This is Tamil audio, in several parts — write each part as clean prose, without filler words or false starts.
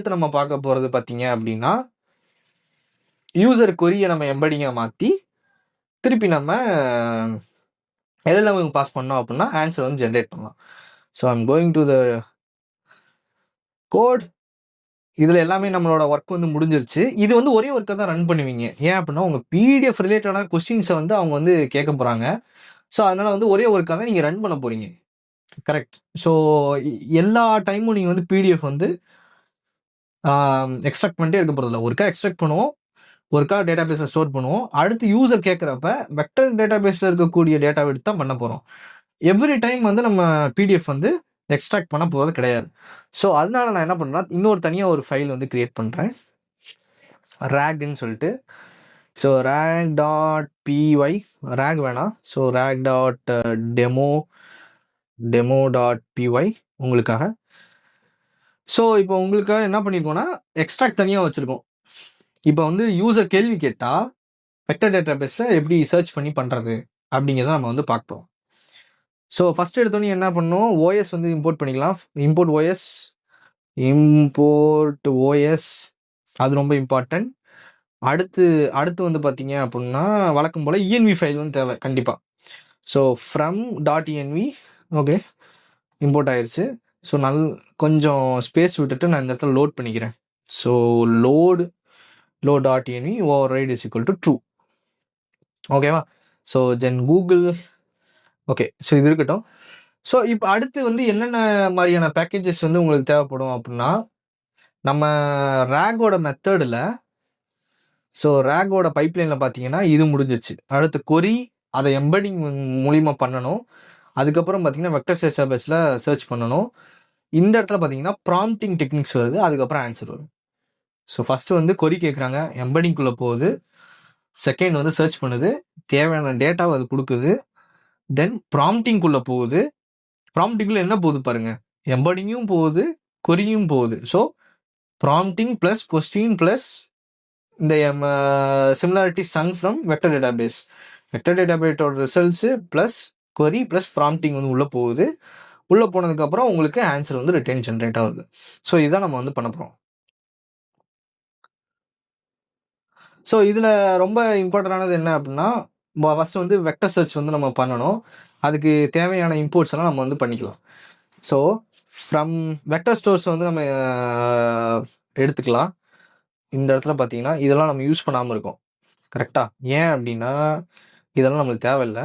அடுத்து நம்ம பார்க்க போகிறது பார்த்தீங்க அப்படின்னா யூசர் கொரியை நம்ம எம்படிங்கை மாற்றி திருப்பி நம்ம எல்எல்எம் பாஸ் பண்ணோம் அப்படின்னா ஆன்சர் வந்து ஜென்ரேட் பண்ணலாம். So I'm going to the code. இதில் எல்லாமே நம்மளோட ஒர்க் வந்து முடிஞ்சிருச்சு. இது வந்து ஒரே ஒர்க்கை தான் ரன் பண்ணுவீங்க. ஏன் அப்படின்னா உங்கள் பிடிஎஃப் ரிலேட்டடான கொஸ்டின்ஸை வந்து அவங்க வந்து கேட்க போகிறாங்க. ஸோ அதனால் வந்து ஒரே ஒர்க்காக தான் நீங்கள் ரன் பண்ண போகிறீங்க. கரெக்ட். ஸோ எல்லா டைமும் நீங்கள் வந்து பிடிஎஃப் வந்து எக்ஸ்ட்ராக்ட் பண்ணிட்டே இருக்க போகிறதில்ல. ஒருக்கா எக்ஸ்ட்ராக்ட் பண்ணுவோம், ஒருக்கா டேட்டா பேஸை ஸ்டோர் பண்ணுவோம். அடுத்து யூசர் கேட்குறப்ப வெக்டர் டேட்டா பேஸில் இருக்கக்கூடிய டேட்டாவை எடுத்து தான் பண்ண போகிறோம். எவ்ரி டைம் வந்து நம்ம பிடிஎஃப் வந்து எக்ஸ்ட்ராக்ட் பண்ண போகிறது கிடையாது. ஸோ அதனால நான் என்ன பண்ணுறேன்னா இன்னொரு தனியாக ஒரு ஃபைல் வந்து கிரியேட் பண்ணுறேன், ரேக்னு சொல்லிட்டு. So rag dot P Y, rag வேணாம், so rag dot demo dot P Y உங்களுக்காக. ஸோ இப்போ உங்களுக்காக என்ன பண்ணியிருக்கோம்னா எக்ஸ்ட்ராக்ட் தனியாக வச்சுருக்கோம். இப்போ வந்து யூசர் கேள்வி கேட்டால் வெக்டர் டேட்டா பேஸில் எப்படி சர்ச் பண்ணி பண்ணுறது அப்படிங்கிறத நம்ம வந்து பார்ப்போம். ஸோ ஃபஸ்ட்டு எடுத்தோன்னே என்ன பண்ணணும், ஓஎஸ் வந்து இம்போர்ட் பண்ணிக்கலாம். இம்போர்ட் ஓஎஸ் அது ரொம்ப இம்பார்ட்டன்ட். அடுத்து வந்து பார்த்தீங்க அப்படின்னா வழக்கம் போல் இஎன்வி ஃபைல் வந்து தேவை கண்டிப்பாக. So from dot ENV okay import ஆயிடுச்சு. ஸோ கொஞ்சம் ஸ்பேஸ் விட்டுட்டு நான் இந்த இடத்துல லோட் பண்ணிக்கிறேன். So load dot ENV override is equal to true. ஓகேவா? So then Google okay. So இது இருக்கட்டும். ஸோ இப்போ அடுத்து வந்து என்னென்ன மாதிரியான பேக்கேஜஸ் வந்து உங்களுக்கு தேவைப்படும் அப்படின்னா நம்ம ரேகோட மெத்தடில், ஸோ ரேகோட பைப்லைனில் பார்த்தீங்கன்னா இது முடிஞ்சிச்சு. அடுத்து கொரி அதை எம்படிங் மூலிமா பண்ணணும். அதுக்கப்புறம் பார்த்தீங்கன்னா வெக்டர் டேட்டாபேஸில் சர்ச் பண்ணணும். இந்த இடத்துல பார்த்தீங்கன்னா ப்ராம்ப்டிங் டெக்னிக்ஸ் வருது, அதுக்கப்புறம் ஆன்சர் வரும். ஸோ ஃபஸ்ட்டு வந்து கொரி கேட்குறாங்க, எம்படிங்குள்ளே போகுது. செகண்ட் வந்து சர்ச் பண்ணுது, தேவையான டேட்டாவை அது கொடுக்குது. தென் ப்ராம்ப்டிங்குள்ளே போகுது. ப்ராம்ப்டிங்குள்ளே என்ன போகுது பாருங்க, எம்படிங்கும் போகுது, கொரியும் போகுது. So prompting plus question plus இந்த similarity sum from vector database. Vector டேட்டாபேஸோட results plus query plus prompting வந்து உள்ளே போகுது. உள்ளே போனதுக்கப்புறம் உங்களுக்கு ஆன்சர் வந்து ரிட்டர்ன் ஜென்ரேட் ஆகுது. ஸோ இதுதான் நம்ம வந்து பண்ண போகிறோம். ஸோ இதில் ரொம்ப இம்பார்ட்டண்டானது என்ன அப்படின்னா ஃபஸ்ட்டு வந்து வெக்டர் சர்ச் வந்து நம்ம பண்ணணும். அதுக்கு தேவையான இம்போர்ட்ஸ் எல்லாம் நம்ம வந்து பண்ணிக்கலாம். ஸோ ஃப்ரம் வெக்டர் ஸ்டோர்ஸ் வந்து நம்ம எடுத்துக்கலாம். இந்த இடத்துல பார்த்தீங்கன்னா இதெல்லாம் நம்ம யூஸ் பண்ணாமல் இருக்கோம். கரெக்டாக? ஏன் அப்படின்னா இதெல்லாம் நம்மளுக்கு தேவையில்லை.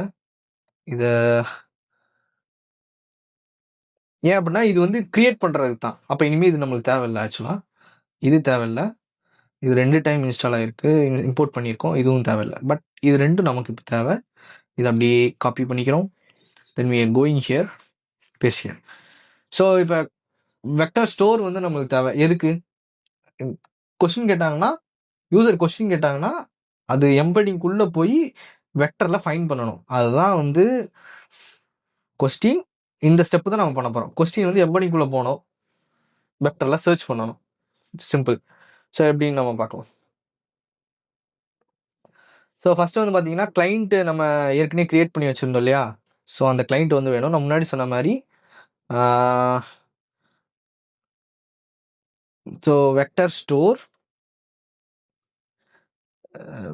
ஏன் அப்படின்னா இது வந்து கிரியேட் பண்ணுறதுக்கு தான். அப்போ இனிமேல் இது நம்மளுக்கு தேவையில்லை. ஆக்சுவலாக இது தேவையில்லை. இது 2 டைம் இன்ஸ்டால் ஆகிருக்கு, இம்போர்ட் பண்ணியிருக்கோம். இதுவும் தேவையில்லை. பட் இது ரெண்டும் நமக்கு இப்போ தேவை. இதை அப்படியே காப்பி பண்ணிக்கிறோம். தென் we are going here, paste here. So இப்போ வெக்டர் ஸ்டோர் வந்து நம்மளுக்கு தேவை. எதுக்கு? கொஸ்டின் கேட்டாங்கன்னா, யூசர் கொஸ்டின் கேட்டாங்கன்னா அது எம்படிங்குள்ளே போய் வெக்டரில் ஃபைண்ட் பண்ணணும். அதுதான் வந்து கொஸ்டின். இந்த ஸ்டெப்பு தான் நம்ம பண்ண போகிறோம். கொஸ்டின் வந்து எம்படிங்குள்ளே போகணும், வெக்டரில் சர்ச் பண்ணணும். சிம்பிள். ஸோ எப்படின்னு நம்ம பார்க்கலாம். ஸோ ஃபஸ்ட்டு வந்து பார்த்தீங்கன்னா கிளைண்ட்டு நம்ம ஏற்கனவே க்ரியேட் பண்ணி வச்சுருந்தோம் இல்லையா? ஸோ அந்த கிளைண்ட் வந்து வேணும். நான் முன்னாடி சொன்ன மாதிரி so vector store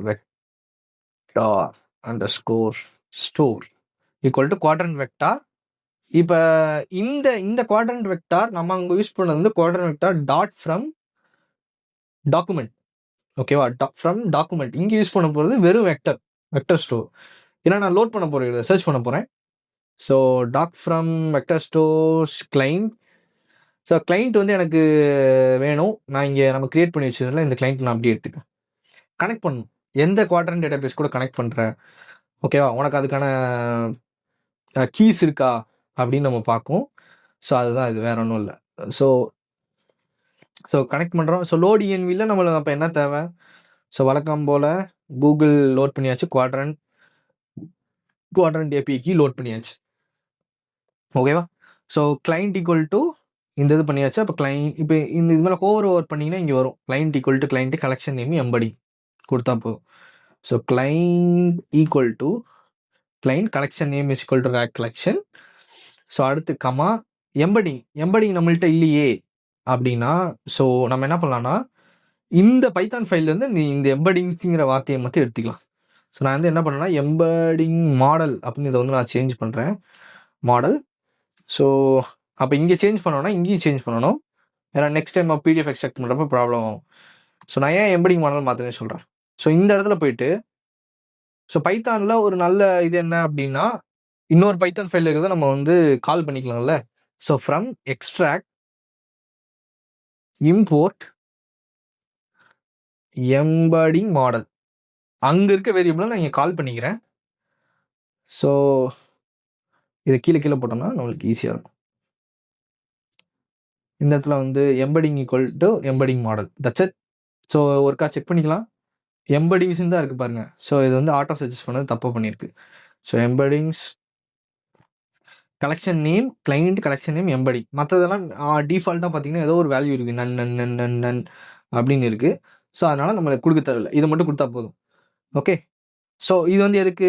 vector underscore store equal to Qdrant vector. இப்போ இந்த குவாட்ரண்ட் வெக்டார் நம்ம அங்கே யூஸ் பண்ணது வந்து Qdrant vector dot from document. ஓகேவா? From document. இங்கே யூஸ் பண்ண போகிறது வெறும் வெக்டர் ஸ்டோர். ஏன்னா நான் லோட் பண்ண போகிறேன், சர்ச் பண்ண போகிறேன். So doc from vector stores client. So client வந்து எனக்கு வேணும். நான் இங்கே நம்ம கிரியேட் பண்ணி வச்சதில் இந்த கிளைண்ட் நான் அப்படியே எடுத்துக்கேன். கனெக்ட் பண்ணணும். எந்த குவாட்ரண்ட் டேட்டா பேஸ் கூட கனெக்ட் பண்ணுறேன். ஓகேவா? உனக்கு அதுக்கான கீஸ் இருக்கா அப்படின்னு நம்ம பார்க்கும். ஸோ அதுதான் இது, வேற ஒன்றும் இல்லை. ஸோ கனெக்ட் பண்ணுறோம். ஸோ லோட் இஎன்வியில் நம்மளுக்கு அப்போ என்ன தேவை? ஸோ வழக்கம் போல் கூகுள் லோட் பண்ணியாச்சு, குவாட்ரண்ட் ஏபிஐ கீ லோட் பண்ணியாச்சு. ஓகேவா? ஸோ கிளைண்ட் ஈக்குவல் டு இந்த இது பண்ணியாச்சு. அப்போ கிளைண்ட் இப்போ இது மேலே ஓவர் பண்ணிங்கன்னா இங்கே வரும் client equal to client collection name embedding கொடுத்தா போதும். So client equal to client collection name is equal to rag collection. So அடுத்து கமா எம்படி நம்மள்கிட்ட இல்லையே அப்படின்னா ஸோ நம்ம என்ன பண்ணலாம்னா இந்த பைத்தான் ஃபைல்லேருந்து இந்த எம்படிங்கிற வார்த்தையை மட்டும் எடுத்துக்கலாம். ஸோ நான் வந்து என்ன பண்ணேன்னா எம்படிங் மாடல் அப்படின்னு இதை வந்து நான் சேஞ்ச் பண்ணுறேன் மாடல். ஸோ அப்போ இங்கே சேஞ்ச் பண்ணோன்னா இங்கேயும் சேஞ்ச் பண்ணணும், ஏன்னா நெக்ஸ்ட் டைம் பிடிஎஃப் எக்ஸ்ட்ராக்ட் பண்ணுறப்ப ப்ராப்ளம் ஆகும். ஸோ நான் ஏன் எம்படிங் மாடல் மாற்றுறேன்னு சொல்கிறேன். ஸோ இந்த இடத்துல போயிட்டு ஸோ பைத்தானில் ஒரு நல்ல இது என்ன அப்படின்னா இன்னொரு பைத்தான் ஃபைல் இருக்கிறத நம்ம வந்து கால் பண்ணிக்கலாம்ல. So from extract import embedding model, அங்கே இருக்க வேரியபிளை நான் இங்கே கால் பண்ணிக்கிறேன். ஸோ இதை கீழே கீழே போட்டோம்னா நம்மளுக்கு ஈஸியாக இருக்கும். இந்த இடத்துல வந்து embedding equal to embedding model, that's it. So ஒருக்கா செக் பண்ணிக்கலாம். எம்படிங்ஸ் தான் இருக்குது பாருங்க. ஸோ இது வந்து ஆட்டோ சஜஸ்ட் பண்ணது தப்பாக பண்ணியிருக்கு. So embeddings collection name client collection name embedding, மற்றதெல்லாம் டிஃபால்ட்டாக பார்த்தீங்கன்னா ஏதோ ஒரு வேல்யூ இருக்குது, நன் அப்படின்னு இருக்குது. ஸோ அதனால் நம்ம கொடுக்க தேவையில்லை, இதை மட்டும் கொடுத்தா போதும். ஓகே, ஸோ இது வந்து எதுக்கு,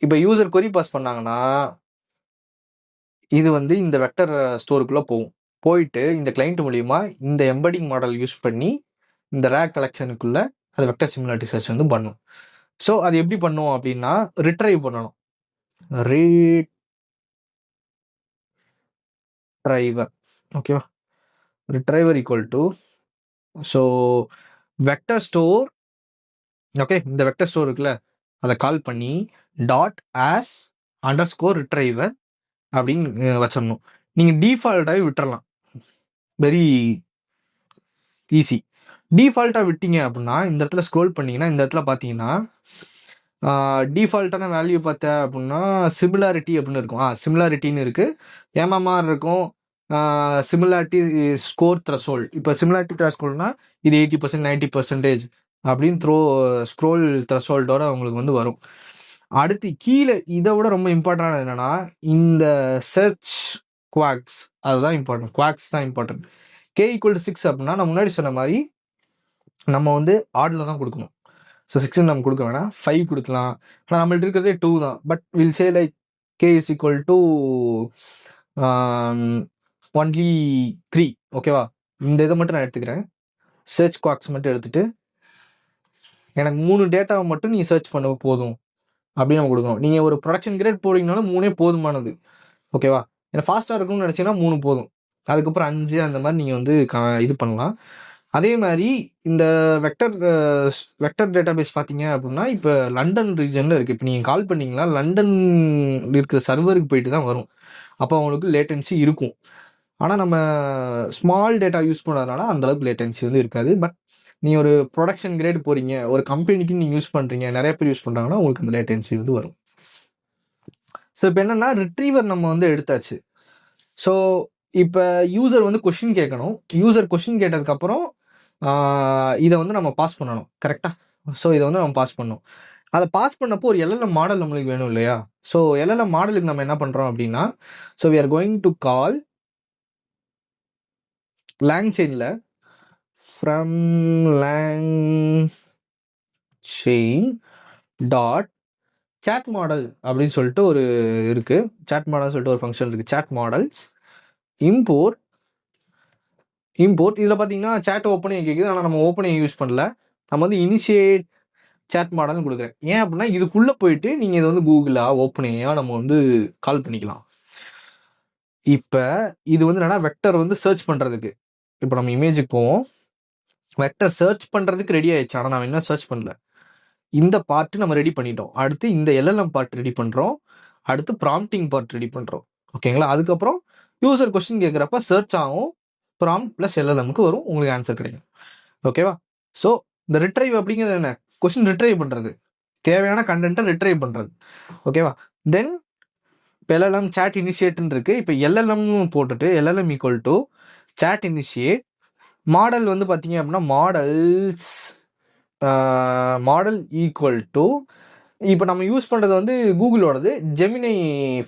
இப்போ யூசர் கொரி பாஸ் பண்ணாங்கன்னா இது வந்து இந்த வெக்டர் ஸ்டோருக்குள்ளே போயிட்டு இந்த கிளைண்ட் மூலியமா இந்த எம்படிங் மாடல் யூஸ் பண்ணி இந்த ரேக் கலெக்ஷனுக்குள்ள அது வெக்டர் சிமிலாரிட்டி சர்ச் வந்து பண்ணும். ஸோ அது எப்படி பண்ணும் அப்படின்னா ரிட்ரைவ் பண்ணணும். ரிட்ரைவர், ஓகேவா, retriever equal to so vector store, okay, இந்த வெக்டர் ஸ்டோர் இருக்குல்ல அதை கால் பண்ணி dot as under score retriever அப்படின்னு வச்சிடணும். நீங்கள் டிஃபால்ட்டாகவே விட்டுறலாம், வெரி ஈஸி. டிஃபால்ட்டாக விட்டீங்க அப்படின்னா இந்த இடத்துல ஸ்க்ரோல் பண்ணிங்கன்னா இந்த இடத்துல பார்த்தீங்கன்னா டிஃபால்ட்டான வேல்யூ பார்த்தா அப்படின்னா சிமிலாரிட்டி அப்படின்னு இருக்கும். சிமிலாரிட்டின்னு இருக்குது, எம்எம்ஆர் இருக்கும், சிமிலாரிட்டி ஸ்கோர் த்ரெஷோல்ட். இப்போ சிமிலாரிட்டி த்ரெஷோல்ட்னா இது 80%, 90% அப்படின்னு ஸ்க்ரோல் த்ரெஷோல்டோட உங்களுக்கு வந்து வரும். அடுத்து கீழே இதை விட ரொம்ப இம்பார்ட்டன்ட் என்னன்னா இந்த சர்ச் குவாக்ஸ், அதுதான் இம்பார்ட்டன்ட், குவாக்ஸ் தான் இம்பார்ட்டன்ட். k = 6 அப்படின்னா நான் முன்னாடி சொன்ன மாதிரி நம்ம வந்து ஆர்டரில் தான் கொடுக்கணும். ஸோ 6 நம்ம கொடுக்க வேணாம், 5 கொடுக்கலாம். ஆனால் நம்மள்ட்ட இருக்கிறதே 2 தான். But will say like k = only 3, ஓகேவா. இந்த இதை மட்டும் நான் எடுத்துக்கிறேன், சர்ச் குவாக்ஸ் மட்டும் எடுத்துட்டு எனக்கு 3 டேட்டாவை மட்டும் நீங்கள் சர்ச் பண்ண போதும் அப்படின்னு நம்ம கொடுக்கணும். நீங்கள் ஒரு ப்ரொடக்ஷன் கிரேட் போடுறீங்கனாலும் 3 போதுமானது, ஓகேவா. ஏன்னா ஃபாஸ்ட்டாக இருக்கும்னு நினச்சிங்கன்னா 3 போதும், அதுக்கப்புறம் 5 அந்த மாதிரி நீங்கள் வந்து இது பண்ணலாம். அதே மாதிரி இந்த வெக்டர் டேட்டாபேஸ் பார்த்தீங்க அப்படின்னா இப்போ லண்டன் ரீஜனில் இருக்குது. இப்போ நீங்கள் கால் பண்ணிங்கன்னா லண்டன் இருக்கிற சர்வருக்கு போயிட்டு தான் வரும், அப்போ அவங்களுக்கு லேட்டன்சி இருக்கும். ஆனால் நம்ம ஸ்மால் டேட்டா யூஸ் பண்ணுறதுனால அந்தளவுக்கு லேட்டன்சி வந்து இருக்காது. பட் நீங்கள் ஒரு ப்ரொடக்ஷன் கிரேட் போகிறீங்க, ஒரு கம்பெனிக்கு நீங்கள் யூஸ் பண்ணுறீங்க, நிறைய பேர் யூஸ் பண்ணுறாங்கன்னா உங்களுக்கு அந்த லேட்டன்சி வந்து வரும். ஸோ இப்போ என்னென்னா ரிட்ரீவர் நம்ம வந்து எடுத்தாச்சு. ஸோ இப்போ யூசர் வந்து கொஷின் கேட்கணும், யூசர் கொஷின் கேட்டதுக்கப்புறம் இதை வந்து நம்ம பாஸ் பண்ணணும், கரெக்டாக. ஸோ இதை வந்து நம்ம பாஸ் பண்ணணும். அதை பாஸ் பண்ணப்போ ஒரு எல்எல்எம் மாடல் நம்மளுக்கு வேணும் இல்லையா. ஸோ எல்எல்எம் மாடலுக்கு நம்ம என்ன பண்ணுறோம் அப்படின்னா so we are going to call லேங் செயினில் from LangChain dot chat model அப்படின்னு சொல்லிட்டு ஒரு இருக்குது, சாட் மாடல் சொல்லிட்டு ஒரு ஃபங்க்ஷன் இருக்குது, சாட் மாடல்ஸ் இம்போர்ட். இதில் பார்த்தீங்கன்னா சேட் ஓப்பனிங் கேட்குது, ஆனால் நம்ம ஓப்பனிங் யூஸ் பண்ணல, நம்ம வந்து இனிஷியேட் சேட் மாடல்னு கொடுக்குறேன். ஏன் அப்படின்னா இதுக்குள்ளே போயிட்டு நீங்கள் இதை வந்து கூகுளா ஓப்பனிங்காக நம்ம வந்து கால் பண்ணிக்கலாம். இப்போ இது வந்து என்னன்னா வெக்டர் வந்து சர்ச் பண்ணுறதுக்கு, இப்போ நம்ம இமேஜுக்கு போவோம், வெக்டர் சர்ச் பண்ணுறதுக்கு ரெடி ஆயிடுச்சு, ஆனால் நம்ம என்ன சர்ச் பண்ணல. இந்த பார்ட்டு நம்ம ரெடி பண்ணிட்டோம், அடுத்து இந்த எல்எல்எம் பார்ட் ரெடி பண்ணுறோம், அடுத்து ப்ராம்ப்டிங் பார்ட் ரெடி பண்ணுறோம், ஓகேங்களா. அதுக்கப்புறம் யூசர் கொஸ்டின் கேட்குறப்ப சர்ச் ஆகும், ப்ராம்ப்ட் ப்ளஸ் எல்எல்எம்க்கு வரும், உங்களுக்கு ஆன்சர் கிடைக்கும், ஓகேவா. ஸோ இந்த ரிட்ரைவ் அப்படிங்கிறது என்ன, கொஸ்டின் ரிட்ரைவ் பண்ணுறது, தேவையான கண்டென்ட்டை ரிட்ரைவ் பண்ணுறது, ஓகேவா. தென் இப்போ எல்எல்எம் சேட் இனிஷியேட்னு இருக்குது, இப்போ எல்எல்எம் போட்டுட்டு LLM equal to chat initiate model வந்து பார்த்தீங்க அப்படின்னா மாடல் ஈக்குவல் டு இப்போ நம்ம யூஸ் பண்ணுறது வந்து கூகுளோடது ஜெமினை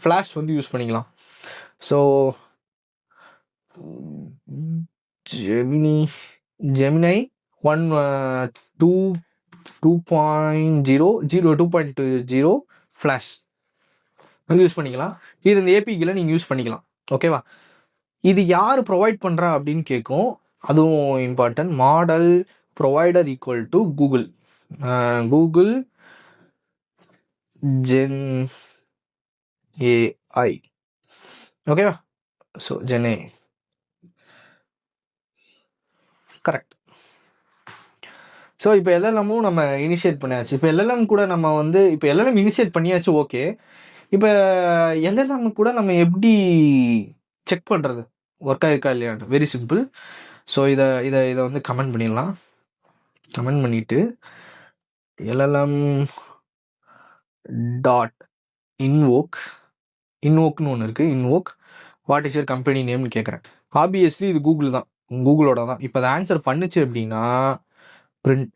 ஃப்ளாஷ் வந்து யூஸ் பண்ணிக்கலாம். ஸோ ஜெமினை 2.0 ஃப்ளாஷ் வந்து யூஸ் பண்ணிக்கலாம். இது இந்த ஏபிக்கில் நீங்கள் யூஸ் பண்ணிக்கலாம், ஓகேவா. இது யார் ப்ரொவைட் பண்ணுறா அப்படின்னு கேட்கும், அதுவும் important. Model provider equal to Google, Google gen AI, ஓகேவா? So gen A correct. So இப்போ எல்எல்எம்மும் நம்ம இனிஷியேட் பண்ணியாச்சு. இப்போ எல்எல்எம் கூட நம்ம வந்து இப்போ எல்எல்எம் இனிஷியேட் பண்ணியாச்சு, ஓகே. இப்போ எல்எல்எம் கூட நம்ம எப்படி செக் பண்ணுறது ஒர்க் ஆயிருக்கா இல்லையான்னு? Very simple. ஸோ இதை இதை இதை வந்து கமெண்ட் பண்ணிடலாம். கமெண்ட் பண்ணிவிட்டு எல்எல்எம் டாட் இன்வோக்னு ஒன்று இருக்குது. Invoke what is your company நேம்னு கேட்குறேன். ஆப்வியஸ்லி இது கூகுள் தான், கூகுளோட தான். இப்போ அதை ஆன்சர் பண்ணுச்சு அப்படின்னா பிரிண்ட்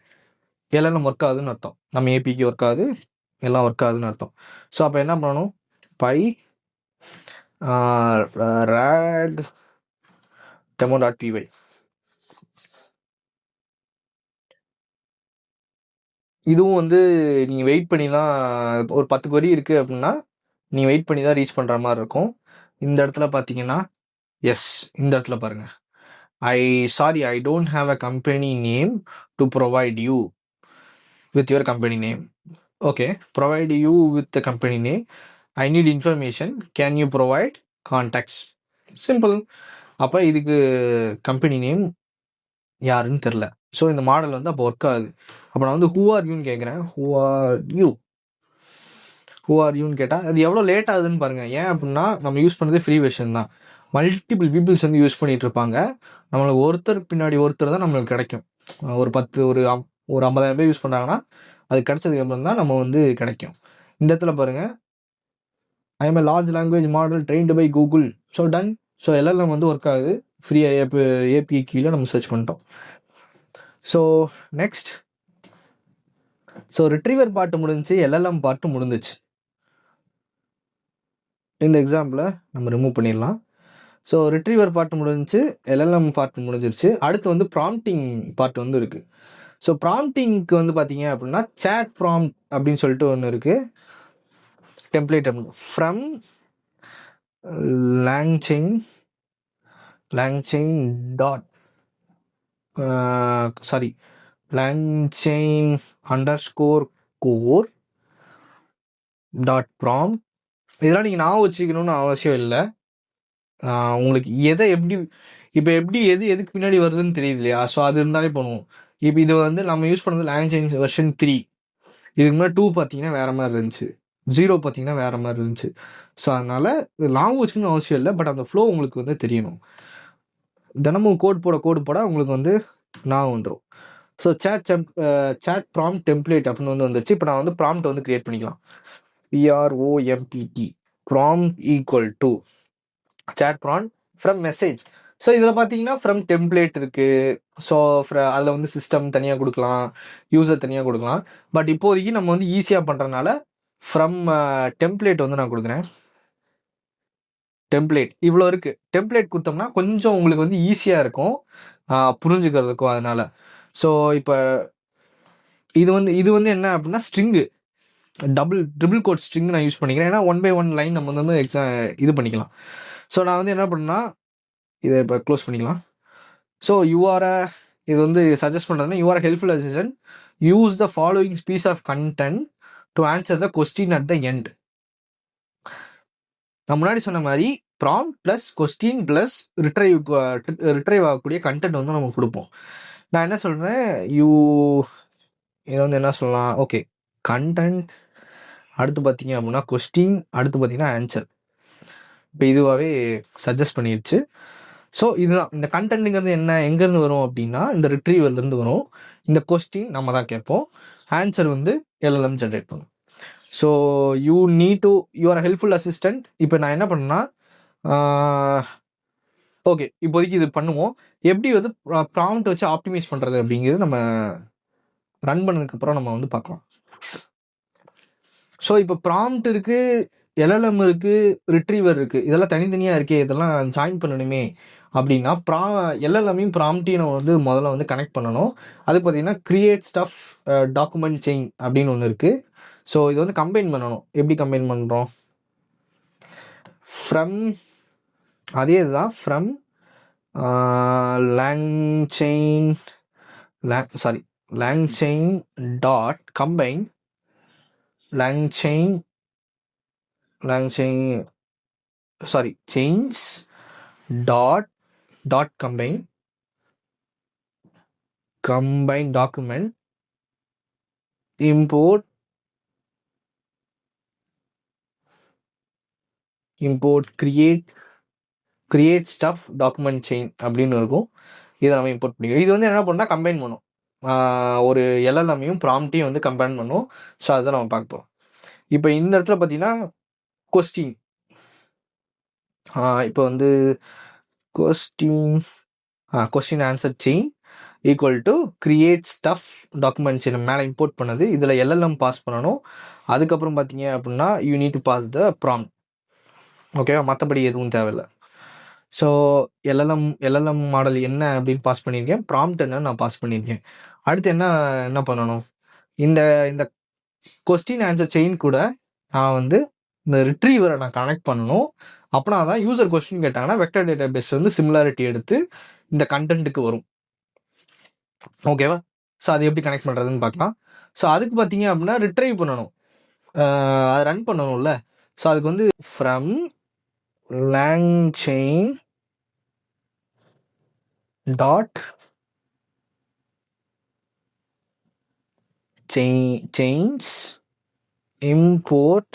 எல்எல்எம் ஒர்க் ஆகுதுன்னு அர்த்தம். நம்ம ஏபிக்கு ஒர்க் ஆகுது, எல்லாம் ஒர்க் ஆகுதுன்னு அர்த்தம். ஸோ அப்போ என்ன பண்ணணும், பை ரேக் demo.py இதுவும் வந்து நீங்கள் வெயிட் பண்ணி தான், ஒரு 10 query இருக்குது அப்படின்னா நீங்கள் வெயிட் பண்ணி தான் ரீச் பண்ணுற மாதிரி இருக்கும். இந்த இடத்துல பார்த்தீங்கன்னா எஸ், இந்த இடத்துல பாருங்கள், I don't have a company name to provide you with your company name. Okay, provide you with the company name. I need information. Can you provide contacts? Simple. அப்போ இதுக்கு கம்பெனி நேம் யாருன்னு தெரில. ஸோ இந்த மாடல் வந்து அப்போ ஒர்க் ஆகுது. அப்போ நான் வந்து ஹூ ஆர் யூன்னு கேட்குறேன். ஹூ ஆர் யூன்னு கேட்டால் அது எவ்வளோ லேட் ஆகுதுன்னு பாருங்கள். ஏன் அப்படின்னா நம்ம யூஸ் பண்ணதே ஃப்ரீ வெர்ஷன் தான். மல்டிபிள் பீப்புள்ஸ் வந்து யூஸ் பண்ணிட்டு இருப்பாங்க. நம்மளுக்கு ஒருத்தர் பின்னாடி ஒருத்தர் தான் நம்மளுக்கு கிடைக்கும். ஒரு 10 ஒரு 50,000 பேர் யூஸ் பண்ணுறாங்கன்னா அது கிடைச்சதுக்கு அப்புறம் தான் நம்ம வந்து கிடைக்கும். இந்த இடத்துல பாருங்கள், I am a large language model trained by Google. So done. So LLM வந்து ஒர்க் ஆகுது. ஃப்ரீ ஏபிஐ கீழே நம்ம சர்ச் பண்ணிட்டோம். So next, so retriever part முடிஞ்சிச்சு, எல்எல்எம் பார்ட்டு முடிஞ்சிச்சு. இந்த எக்ஸாம்பிளை நம்ம ரிமூவ் பண்ணிடலாம். ஸோ ரிட்ரீவர் பார்ட் முடிஞ்சிச்சு, எல்எல்எம் பார்ட் முடிஞ்சிருச்சு. அடுத்து வந்து ப்ராம்ப்டிங் பார்ட் வந்து இருக்குது. ஸோ ப்ராம்ப்டிங்க்கு வந்து பார்த்தீங்க அப்படின்னா சேட் ப்ராம்ப்ட் அப்படின்னு சொல்லிட்டு ஒன்று இருக்குது. Template from LangChain dot /core .prompt. இதெல்லாம் நீங்கள் ஞாபகம் வச்சுக்கணும்னு அவசியம் இல்லை. உங்களுக்கு எதை எப்படி இப்போ எதுக்கு பின்னாடி வருதுன்னு தெரியுது இல்லையா? ஸோ அது இருந்தாலே பண்ணுவோம். இப்போ இது வந்து நம்ம யூஸ் பண்ணது லாங்செயின் வெர்ஷன் 3. இதுக்கு முன்னாடி 2 பார்த்தீங்கன்னா வேறு மாதிரி இருந்துச்சு, 0 பார்த்தீங்கன்னா வேறு மாதிரி இருந்துச்சு. ஸோ அதனால் இது லாங்குவேஜ் வச்சுக்கணும்னு அவசியம் இல்லை, பட் அந்த ஃப்ளோ உங்களுக்கு வந்து தெரியணும். தினமும் கோட் போட உங்களுக்கு வந்து நான் வந்துடும். ஸோ சேட் ப்ராம்ப்ட் டெம்ப்ளேட் அப்படின்னு வந்து வந்துருச்சு. இப்போ நான் வந்து ப்ராம்ப்ட் வந்து கிரியேட் பண்ணிக்கலாம். PROMPT prompt equal to chat prompt from message. So இதில் பார்த்தீங்கன்னா ஃப்ரம் டெம்ப்ளேட் இருக்குது. ஸோ அதில் வந்து சிஸ்டம் தனியாக கொடுக்கலாம், யூசர் தனியாக கொடுக்கலாம். பட் இப்போதைக்கு நம்ம வந்து ஈஸியாக பண்ணுறதுனால ஃப்ரம் டெம்ப்ளேட் வந்து நான் கொடுக்குறேன். டெம்ப்ளேட் இவ்வளோ இருக்குது. டெம்ப்ளேட் கொடுத்தோம்னா கொஞ்சம் உங்களுக்கு வந்து ஈஸியாக இருக்கும் புரிஞ்சுக்கிறதுக்கும். அதனால் ஸோ இப்போ இது வந்து என்ன அப்படின்னா ஸ்ட்ரிங்கு, ட்ரிபிள் கோட் ஸ்ட்ரிங் நான் யூஸ் பண்ணிக்கிறேன். ஏன்னா 1 by 1 லைன் நம்ம வந்து இது பண்ணிக்கலாம். ஸோ நான் வந்து என்ன பண்ணேன்னா இதை இப்போ க்ளோஸ் பண்ணிக்கலாம். ஸோ இது வந்து சஜஸ்ட் பண்ணுறதுனா you're helpful assistant, use the following piece of content to answer the question at the end. நான் முன்னாடி சொன்ன மாதிரி prompt plus question plus retrieve ஆகக்கூடிய கண்டென்ட் வந்து நம்ம கொடுப்போம். நான் என்ன சொல்கிறேன், இதை வந்து என்ன சொல்லலாம், ஓகே கண்டென்ட், அடுத்து பார்த்தீங்க அப்படின்னா கொஸ்டின், அடுத்து பார்த்தீங்கன்னா ஆன்சர். இப்போ இதுவாகவே சஜஸ்ட் பண்ணிடுச்சு. ஸோ இதுதான் இந்த கண்டென்ட்டுங்கிறது என்ன, எங்கேருந்து வரும் அப்படின்னா இந்த ரிட்ரீவர்லேருந்து வரும். இந்த கொஸ்டின் நம்ம தான் கேட்போம், ஆன்சர் வந்து எல்எல்எம் ஜென்ரேட் பண்ணும். So you're helpful assistant. இப்போ நான் என்ன பண்ணேன்னா ஓகே இப்போதைக்கு இது பண்ணுவோம். எப்படி வந்து ப்ராம்ப்ட் வச்சு ஆப்டிமைஸ் பண்ணுறது அப்படிங்கிறது நம்ம ரன் பண்ணதுக்கப்புறம் நம்ம வந்து பார்க்கலாம். ஸோ இப்போ ப்ராம்ப்ட் இருக்குது, எல்எல்எம் இருக்குது, ரிட்ரீவர் இருக்குது, இதெல்லாம் தனித்தனியாக இருக்கே, இதெல்லாம் ஜாயின் பண்ணணுமே அப்படின்னா எல்எல்எம்மையும் ப்ராம்ப்டையும் நம்ம வந்து முதல்ல வந்து கனெக்ட் பண்ணணும். அது பார்த்தீங்கன்னா கிரியேட் ஸ்டஃப் டாக்குமெண்ட் செயின் அப்படின்னு ஒன்று இருக்குது. ஸோ இது வந்து கம்பைன் பண்ணணும். எப்படி கம்பைன் பண்ணுறோம், ஃப்ரம் அதே இதுதான் from langchain langchain dot combine langchain chains dot combine document import create stuff document chain அப்படின்னு இருக்கும். இதை நம்ம இம்போர்ட் பண்ணிக்கிறோம். இது வந்து என்ன பண்ணால் கம்பைன் பண்ணும், ஒரு எல்எல்எம்மையும் ப்ராம்ப்டையும் வந்து கம்பைன் பண்ணும். ஸோ அதை நம்ம பார்க்க போகிறோம். இப்போ இந்த இடத்துல பார்த்தீங்கன்னா கொஸ்டின், இப்போ வந்து question answer chain equal to create stuff document chain மேலே இம்போர்ட் பண்ணது. இதில் எல்எல்எம் பாஸ் பண்ணணும். அதுக்கப்புறம் பார்த்தீங்க அப்படின்னா you need to pass the prompt. ஓகேவா, மற்றபடி எதுவும் தேவையில்லை. ஸோ எல்எல்எம் மாடல் என்ன அப்படின்னு பாஸ் பண்ணியிருக்கேன், ப்ராம்ப்ட் என்ன நான் பாஸ் பண்ணியிருக்கேன். அடுத்து என்ன பண்ணணும், இந்த கொஸ்டின் ஆன்சர் செயின் கூட நான் வந்து இந்த ரிட்ரீவரை நான் கனெக்ட் பண்ணணும். அப்படின்னா தான் யூசர் கொஸ்டின் கேட்டாங்கன்னா வெக்டர் டேட்டா பேஸ் வந்து சிமிலாரிட்டி எடுத்து இந்த கண்டென்ட்டுக்கு வரும். ஓகேவா, ஸோ அது எப்படி கனெக்ட் பண்ணுறதுன்னு பார்க்கலாம். ஸோ அதுக்கு பார்த்தீங்க அப்படின்னா ரிட்ரைவ் பண்ணணும், அதை ரன் பண்ணணும்ல. ஸோ அதுக்கு வந்து from langchain dot chains import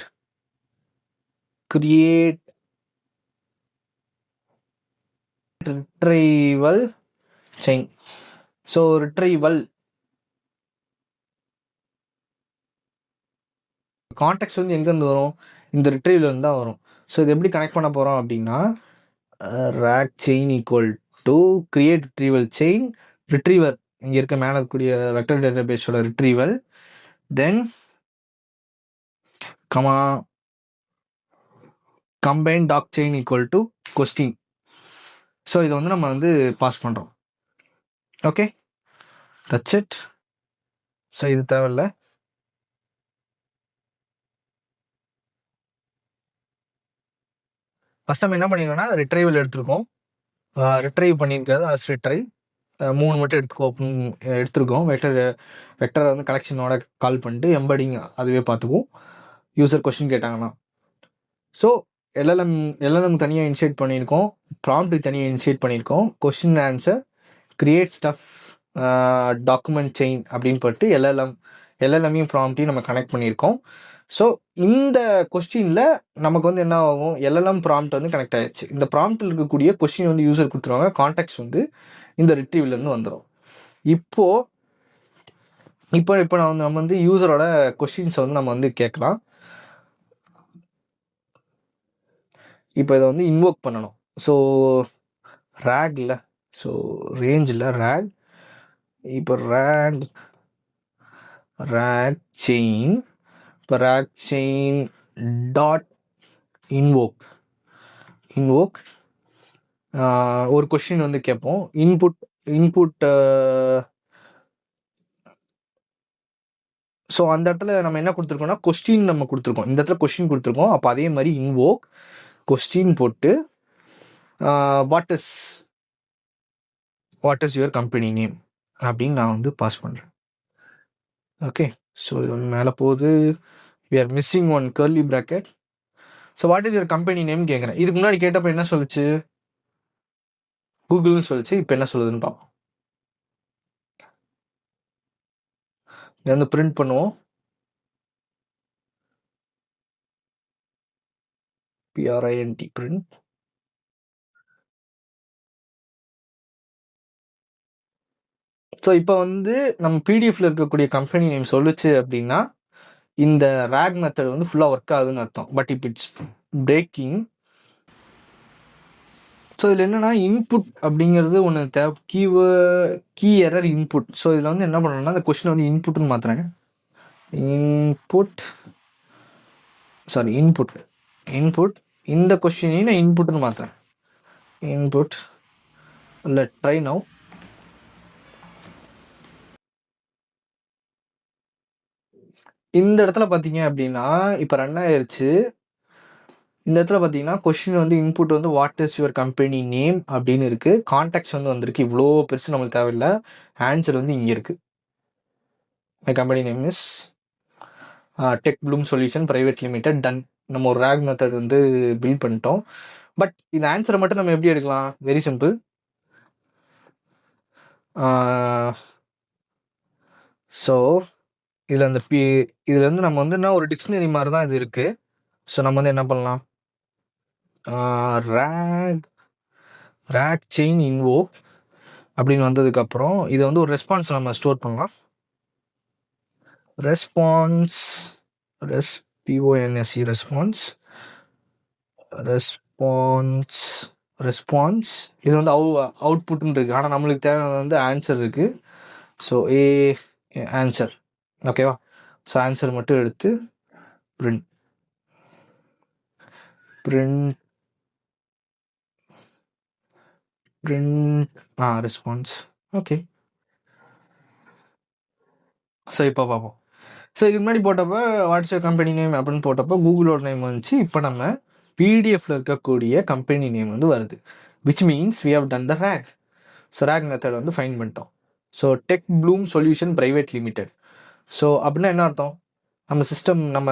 create retrieval chain. So retrieval context வந்து எங்கேருந்து வரும், இந்த ரிட்ரைவல் தான் வரும். ஸோ இது எப்படி கனெக்ட் பண்ண போகிறோம் அப்படின்னா rack chain equal to create retrieval chain, retriever இங்கே இருக்க மேலே இருக்கக்கூடிய வெக்டர் டேட்டா பேஸோட retrieval, then combine doc chain equal to question. So இதை வந்து நம்ம வந்து பாஸ் பண்ணுறோம். Okay, that's it. ஸோ இது தேவையில்லை. ஃபஸ்ட் நம்ம என்ன பண்ணிருக்கோம்னா ரிட்ரைவல் எடுத்திருக்கோம், ரிட்ரைவ் பண்ணியிருக்கிறது அஸ் ரிட்ரைவ் 3 மட்டும் எடுத்திருக்கோம். வெக்டரை வந்து கலெக்ஷனோட கால் பண்ணிட்டு எம்படிங் அதுவே பார்த்துக்கும் யூசர் கொஸ்டின் கேட்டாங்கன்னா. ஸோ எல்எல்எம் தனியாக இன்ஷியேட் பண்ணியிருக்கோம், ப்ராம்ப்ட் தனியாக இன்ஷியேட் பண்ணியிருக்கோம், question answer create stuff document chain அப்படின்னு போட்டு எல்எல்எம்மையும் ப்ராம்ப்டையும் நம்ம கனெக்ட் பண்ணியிருக்கோம். ஸோ இந்த கொஸ்டினில் நமக்கு வந்து என்ன ஆகும், எல்எல்எம் ப்ராம்ப்ட் வந்து கனெக்ட் ஆயிடுச்சு. இந்த ப்ராம்ப்டில் இருக்கக்கூடிய கொஸ்டின் வந்து யூசர் கொடுத்துருவாங்க, கான்டெக்ட்ஸ் வந்து இந்த ரிட்ரீவ்லேருந்து வந்துடும். இப்போ நம்ம வந்து யூசரோட கொஸ்டின்ஸை வந்து நம்ம வந்து கேட்கலாம். இப்போ இதை வந்து இன்வோக் பண்ணணும். ஸோ ரேக்ல, ஸோ ரேஞ்சில் ரேக், இப்போ ரேக் செயின், இப்போ ரேக் செயின் டாட் இன்வோக் ஒரு கொஸ்டின் வந்து கேட்போம். இன்புட் ஸோ அந்த இடத்துல நம்ம என்ன கொடுத்துருக்கோம்னா கொஸ்டின் நம்ம கொடுத்துருக்கோம், இந்த இடத்துல கொஸ்டின் கொடுத்துருக்கோம். அப்போ அதே மாதிரி இன்வோக் கொஸ்டின் போட்டு what is your company name அப்படின்னு நான் வந்து பாஸ் பண்ணுறேன். ஓகே, ஸோ இது வந்து மேலே போகுது, we are missing one curly bracket. So what is your company name கேட்குறேன். இதுக்கு முன்னாடி கேட்டப்போ என்ன சொல்லுச்சு, கூகுள்னு சொல்லிச்சு. இப்போ என்ன சொல்லுதுன்னு பார்ப்போம். இதை வந்து பிரிண்ட் பண்ணுவோம், print print. ஸோ இப்போ வந்து நம்ம பிடிஎஃப்ல இருக்கக்கூடிய கம்பெனி நேம் சொல்லுச்சு அப்படின்னா இந்த ரேக் மெத்தட் வந்து ஃபுல்லாக ஒர்க் ஆகுதுன்னு அர்த்தம். பட் இப்போ இட்ஸ் பிரேக்கிங். ஸோ இதில் என்னென்னா இன்புட் அப்படிங்கிறது ஒன்று தேவை, கீ எரர் இன்புட். ஸோ இதில் வந்து என்ன பண்ணணும்னா அந்த கொஸ்டின் வந்து இன்புட்னு மாற்றுறேன். இன்புட் இந்த கொஸ்டினையும் நான் இன்புட்னு மாற்றுறேன். Input let try now. இந்த இடத்துல பார்த்தீங்க அப்படின்னா இப்போ ரன் ஆயிடுச்சு. இந்த இடத்துல பார்த்தீங்கன்னா கொஸ்டின் வந்து இன்புட் வந்து what is your company name அப்படின்னு இருக்குது. கான்டாக்ட்ஸ் வந்து வந்திருக்கு. இவ்வளோ பெருசு நம்மளுக்கு தேவையில்லை. ஆன்சர் வந்து இங்கே இருக்குது. My company name is tech bloom solution private limited. Done. நம்ம ஒரு ரேக் மெத்தட் வந்து பில்ட் பண்ணிட்டோம். பட் இந்த ஆன்சரை மட்டும் நம்ம எப்படி எடுக்கலாம்? Very simple. ஸோ இதில் அந்த இதில் வந்து நம்ம வந்து என்ன ஒரு டிக்ஷனரி மாதிரி தான் இது இருக்குது. ஸோ நம்ம வந்து என்ன பண்ணலாம்? ரேக் செயின் இன்வோ அப்படின்னு வந்ததுக்கப்புறம் இதை வந்து ஒரு ரெஸ்பான்ஸ் நம்ம ஸ்டோர் பண்ணலாம். ரெஸ்பான்ஸ் PONSE ரெஸ்பான்ஸ் இது வந்து அவுட்புட்னு இருக்குது. ஆனால் நம்மளுக்கு தேவையான வந்து ஆன்சர் இருக்குது. So answer. ஓகேவா? ஸோ ஆன்சர் மட்டும் எடுத்து பிரிண்ட் ரெஸ்பான்ஸ். ஓகே. ஸோ இப்போ பார்ப்போம். ஸோ இதுக்கு முன்னாடி போட்டப்போ வாட்ஸ்அப் கம்பெனி நேம் அப்படின்னு போட்டப்போ கூகுளோட நேம் வந்துச்சு. இப்போ நம்ம பிடிஎஃப்ல இருக்கக்கூடிய கம்பெனி நேம் வந்து வருது. Which means we have done the rag. So rag method வந்து ஃபைன் பண்ணிட்டோம். So tech bloom solution private limited. So அப்படின்னா என்ன அர்த்தம்? நம்ம சிஸ்டம் நம்ம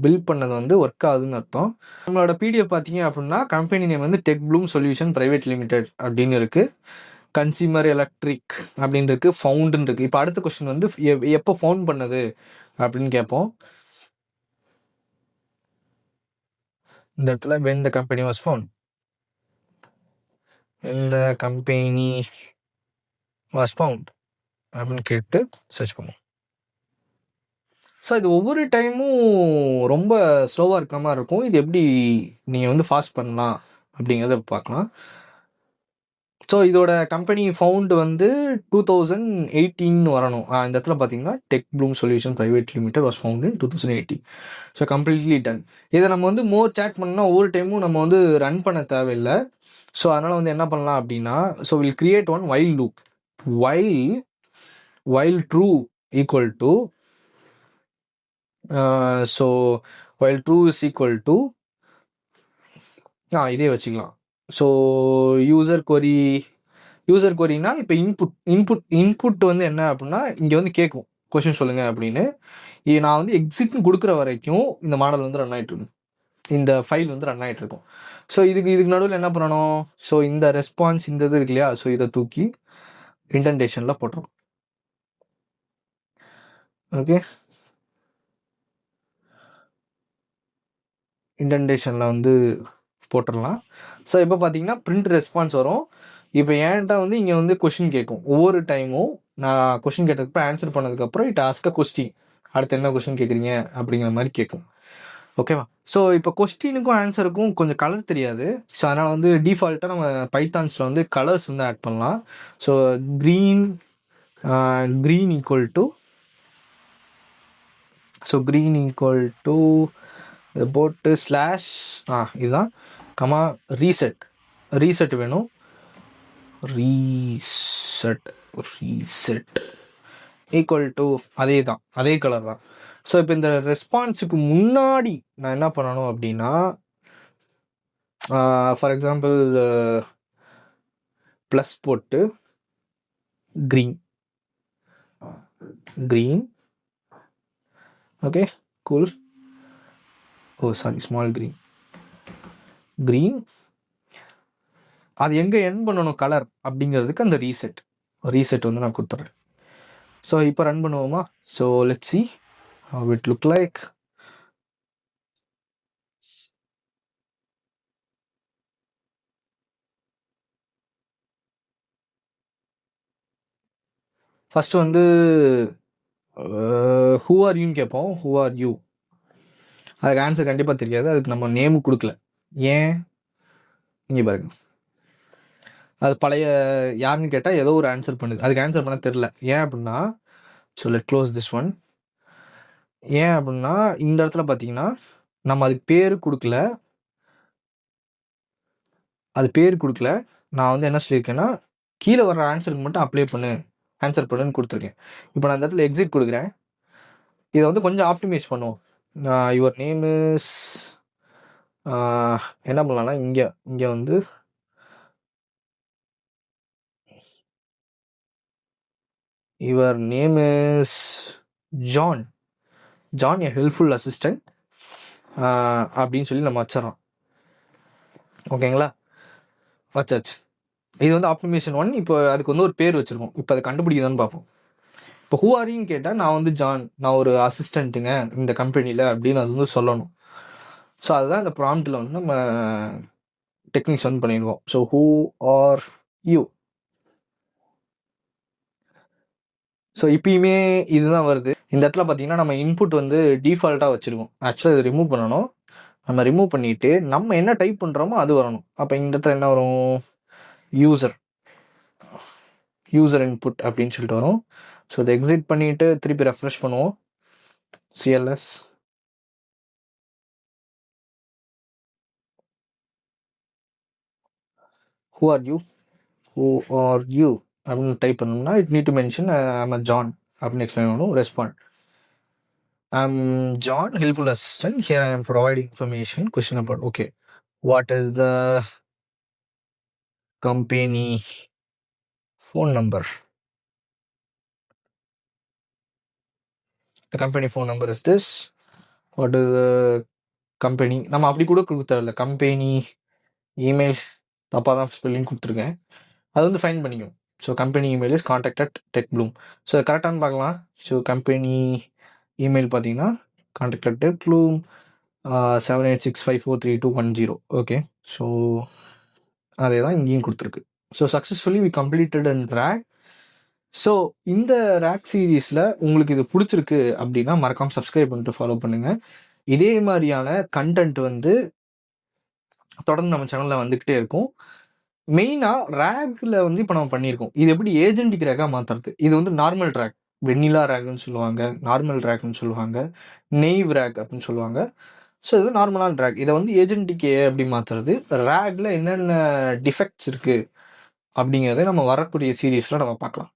பில்ட் பண்ணது வந்து ஒர்க் ஆகுதுன்னு அர்த்தம். நம்மளோட பிடிஎஃப் பார்த்தீங்க அப்படின்னா கம்பெனி நேம் வந்து tech bloom solution private limited அப்படின்னு இருக்குது. கன்சியூமர் எலக்ட்ரிக் அப்படின்னு இருக்குது. ஃபவுண்டுன்னு இருக்குது. இப்போ அடுத்த கொஸ்டின் வந்து எப்போ ஃபவுண்ட் பண்ணது அப்படின்னு கேட்போம். இந்த இடத்துல when the company was found, when the company was found அப்படின்னு கேட்டு சர்ச் பண்ணுவோம். ஸோ இது ஒவ்வொரு டைமும் ரொம்ப ஸ்லோவாக இருக்கிற மாதிரி இருக்கும். இது எப்படி நீங்கள் வந்து ஃபாஸ்ட் பண்ணலாம் அப்படிங்கிறத பார்க்கலாம். ஸோ இதோட கம்பெனி ஃபவுண்ட் வந்து 2018 வரணும். இந்த இடத்துல பார்த்தீங்கன்னா tech bloom solution private limited was found in 2018. So completely done. இதை நம்ம வந்து மோர் சேட் பண்ணால் ஒவ்வொரு டைமும் நம்ம வந்து ரன் பண்ண தேவையில்லை. ஸோ அதனால் வந்து என்ன பண்ணலாம் அப்படின்னா, so will create one while loop. While true equal to so while true is equal to இதே வச்சுக்கலாம். ஸோ யூசர் கொரினா இப்போ இன்புட் வந்து என்ன அப்படின்னா இங்கே வந்து கேட்கும் கொஸ்டின் சொல்லுங்க அப்படின்னு. நான் வந்து எக்ஸிட்னு கொடுக்குற வரைக்கும் இந்த மாடல் வந்து ரன் ஆகிட்டு இருக்கும். இந்த ஃபைல் வந்து ரன் ஆகிட்டு இருக்கும். ஸோ இதுக்கு நடுவில் என்ன பண்ணணும்? ஸோ இந்த ரெஸ்பான்ஸ் இந்த இது இருக்கு இல்லையா? ஸோ இதை தூக்கி இன்டென்டேஷனில் போட்டுரும். ஓகே, இன்டென்டேஷனில் வந்து போட்டுடலாம். ஸோ இப்போ பார்த்தீங்கன்னா பிரிண்ட் ரெஸ்பான்ஸ் வரும். இப்போ ஏன்ட்டா வந்து இங்கே வந்து கொஸ்டின் கேட்கும். ஒவ்வொரு டைமும் நான் கொஸ்டின் கேட்டதுக்கு ஆன்சர் பண்ணதுக்கப்புறம் இட் ஆஸ்க் அ கொஸ்டின். அடுத்து என்ன கொஸ்டின் கேட்குறீங்க அப்படிங்கிற மாதிரி கேட்கும். ஓகேவா? ஸோ இப்போ கொஸ்டினுக்கும் ஆன்சருக்கும் கொஞ்சம் கலர் தெரியாது. ஸோ அதனால் வந்து டிஃபால்ட்டாக நம்ம பைத்தான்ஸில் வந்து கலர்ஸ் வந்து ஆட் பண்ணலாம். ஸோ க்ரீன் ஈக்குவல் டு போட்டு ஸ்லாஷ் இதுதான் கமா ரீசெட் வேணும். ரீசெட் ஈக்குவல் டு அதே கலர் தான். ஸோ இப்போ இந்த ரெஸ்பான்ஸுக்கு முன்னாடி நான் என்ன பண்ணணும் அப்படின்னா, ஃபார் எக்ஸாம்பிள் ப்ளஸ் போட்டு green. Okay, cool. Small green. அது எங்கே என் பண்ணணும் கலர் அப்படிங்கிறதுக்கு அந்த ரீசெட் வந்து நான் கொடுத்துட்றேன். ஸோ இப்போ ரன் பண்ணுவோமா? So let's see how it look like. First வந்து who are youன்னு கேட்போம். who are you? அதுக்கு ஆன்சர் கண்டிப்பாக தெரியாது. அதுக்கு நம்ம நேமு கொடுக்கல. ஏன்? இங்கே பாருங்க, அது பழைய யாருன்னு கேட்டால் ஏதோ ஒரு ஆன்சர் பண்ணுது. அதுக்கு ஆன்சர் பண்ண தெரில. ஏன் அப்படின்னா, so let close this one. ஏன் அப்படின்னா இந்த இடத்துல பார்த்தீங்கன்னா நம்ம அதுக்கு பேர் கொடுக்கல. நான் வந்து என்ன சொல்லியிருக்கேன்னா, கீழே வர்ற ஆன்சருக்கு மட்டும் ஆன்சர் பண்ணுன்னு கொடுத்துருக்கேன். இப்போ நான் இந்த இடத்துல எக்ஸிட் கொடுக்குறேன். இதை வந்து கொஞ்சம் ஆப்டிமைஸ் பண்ணுவோம். யுவர் நேம் இஸ் என்ன பண்ணலாம்னா இங்கே இங்கே வந்து your name is John John a helpful assistant அப்படின்னு சொல்லி நம்ம வச்சிடறோம். ஓகேங்களா, வச்சாச்சு. இது வந்து ஆப்டிமேஷன் 1. இப்போ அதுக்கு வந்து ஒரு பேர் வச்சுருக்கோம். இப்போ அதை கண்டுபிடிக்குதான்னு பார்ப்போம். இப்போ ஹூ ஆரின்னு கேட்டால் நான் வந்து ஜான், நான் ஒரு அசிஸ்டண்ட்டுங்க இந்த கம்பெனியில் அப்படின்னு அது வந்து சொல்லணும். ஸோ அதுதான் இந்த ப்ராம்ப்டில் வந்து நம்ம டெக்னிக்ஸ் வந்து பண்ணிடுவோம். So who are you. So இப்பயுமே இதுதான் வருது. இந்த இடத்துல பார்த்தீங்கன்னா நம்ம இன்புட் வந்து டிஃபால்ட்டாக வச்சுருக்கோம். ஆக்சுவலாக இதை ரிமூவ் பண்ணணும். நம்ம ரிமூவ் பண்ணிவிட்டு நம்ம என்ன டைப் பண்ணுறோமோ அது வரணும். அப்போ இந்த இடத்துல என்ன வரும், யூசர் இன்புட் அப்படின்னு சொல்லிட்டு வரும். ஸோ இதை எக்ஸிட் பண்ணிவிட்டு திருப்பி ரெஃப்ரெஷ் பண்ணுவோம். CLS who are you அப்படின்னு டைப் பண்ணோம்னா it need to mention I'm John அப்படின்னு எக்ஸ்பிளைன் பண்ணும். Respond I'm John, helpful assistant. Here I am providing information. Question about, okay, what is the company phone number? The company phone number is this. What is the company? நம்ம அப்படி கூட கொடுக்க தேவையில்ல. கம்பெனி இமெயில் தப்பாக தான் ஸ்பெல்லிங் கொடுத்துருக்கேன், அது வந்து ஃபைன் பண்ணிக்கும். So company email is contact@techbloom. So கரெக்டானு பார்க்கலாம். ஸோ கம்பெனி இமெயில் பார்த்தீங்கன்னா contact@techbloom 7865432210. ஓகே, ஸோ அதே தான் இங்கேயும் கொடுத்துருக்கு. So successfully we completed and rag. So இந்த ரேக் சீரீஸில் உங்களுக்கு இது பிடிச்சிருக்கு அப்படின்னா மறக்காமல் சப்ஸ்கிரைப் பண்ணிட்டு ஃபாலோ பண்ணுங்கள். இதே மாதிரியான கண்டென்ட் வந்து தொடர்ந்து நம்ம சேனலில் வந்துக்கிட்டே இருக்கும். மெயினாக ரேக்கில் வந்து இப்போ நம்ம பண்ணியிருக்கோம். இது எப்படி ஏஜென்டிக் ரேக்காக மாற்றுறது. இது வந்து நார்மல் ரேக், வெண்ணிலா ரேக்குன்னு சொல்லுவாங்க, நார்மல் ரேக்குன்னு சொல்லுவாங்க, நெய்வ் ரேக் அப்படின்னு சொல்லுவாங்க. ஸோ இது நார்மலான ரேக். இதை வந்து ஏஜென்டிக் எப்படி மாற்றுறது, ரேக்கில் என்னென்ன டிஃபெக்ட்ஸ் இருக்குது அப்படிங்கிறத நம்ம வரக்கூடிய சீரீஸில் நம்ம பார்க்கலாம்.